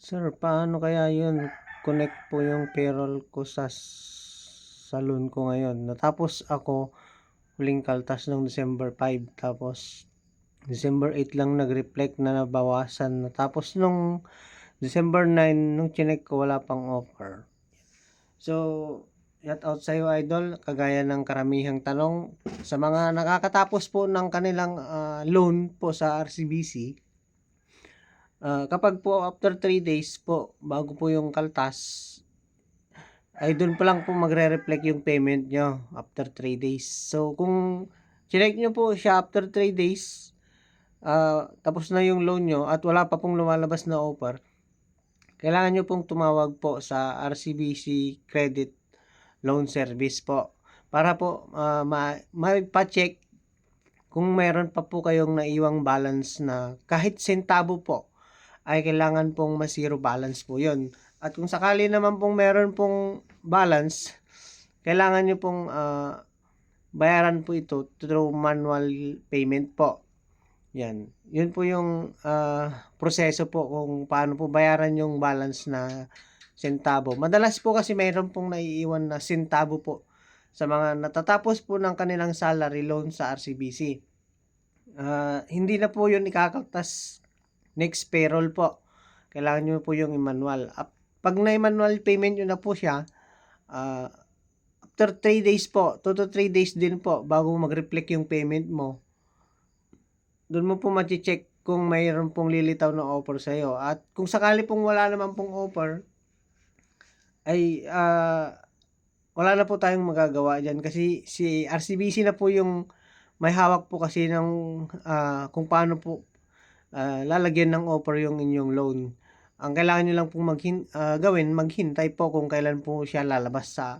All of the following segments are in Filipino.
Sir, paano kaya yun? Connect po yung payroll ko sa salon ko ngayon. Natapos ako huling kaltas noong December 5. Tapos December 8 lang nag-reflect na nabawasan. Tapos nung December 9, nung chinek ko wala pang offer. So, shout out sa iyo, idol. Kagaya ng karamihang tanong sa mga nakakatapos po ng kanilang loan po sa RCBC. Kapag po after 3 days po, bago po yung kaltas, ay doon pa lang po magre-reflect yung payment nyo after 3 days. So, kung chinek nyo po siya after 3 days, tapos na yung loan nyo at wala pa pong lumalabas na offer, kailangan nyo pong tumawag po sa RCBC Credit Loan Service po para po ma-check kung meron pa po kayong naiwang balance na kahit sentabo po ay kailangan pong ma-zero balance po yun. At kung sakali naman pong meron pong balance, kailangan nyo pong bayaran po ito through manual payment po. Yan. Yun po yung proseso po kung paano po bayaran yung balance na sentabo. Madalas po kasi mayroon pong naiiwan na sentabo po sa mga natatapos po ng kanilang salary loan sa RCBC. Hindi na po yun ikakaltas next payroll po. Kailangan nyo po yung manual. Pag na-manual payment nyo na po siya, after 3 days po, 2 to 3 days din po, bago mag-reflect yung payment mo, doon mo po ma-check kung mayroon pong lilitaw na offer sa'yo. At kung sakali pong wala naman pong offer, ay wala na po tayong magagawa dyan. Kasi si RCBC na po yung may hawak po kasi ng kung paano po lalagyan ng offer yung inyong loan. Ang kailangan nyo lang pong gawin, maghintay po kung kailan po siya lalabas sa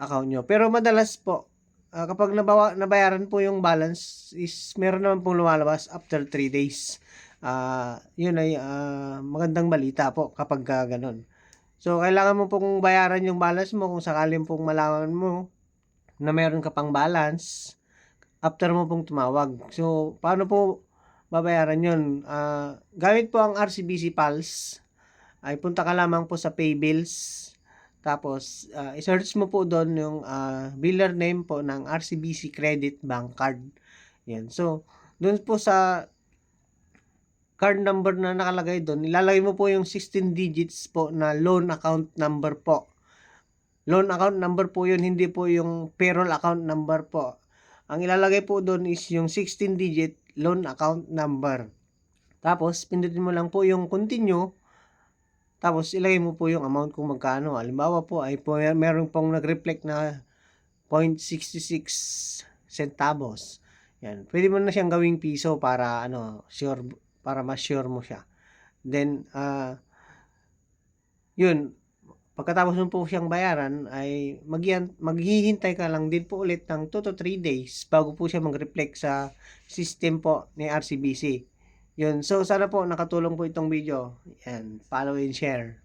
account nyo. Pero madalas po, kapag nabayaran po yung balance, is meron naman pong lumalabas after 3 days. Yun ay magandang balita po kapag ganun. So, kailangan mo pong bayaran yung balance mo kung sakaling pong malaman mo na meron ka pang balance after mo pong tumawag. So, paano po babayaran yun? Gamit po ang RCBC Pulse, ay punta ka lamang po sa Pay Bills. Tapos, i-search mo po doon yung biller name po ng RCBC Credit Bank Card. Yan. So, doon po sa card number na nakalagay doon, ilalagay mo po yung 16 digits po na loan account number po. Loan account number po yun, hindi po yung payroll account number po. Ang ilalagay po doon is yung 16 digit loan account number. Tapos, pindutin mo lang po yung continue. Tapos, ilagay mo po yung amount kung magkano. Halimbawa po, ay meron pong nag-reflect na 0.66 centavos. Yan. Pwede mo na siyang gawing piso para, sure, para ma-sure mo siya. Then, yun. Pagkatapos mo po siyang bayaran, ay maghihintay ka lang din po ulit ng 2 to 3 days bago po siya mag-reflect sa system po ni RCBC. Yun. So, sana po nakatulong po itong video. Yan. Follow and share.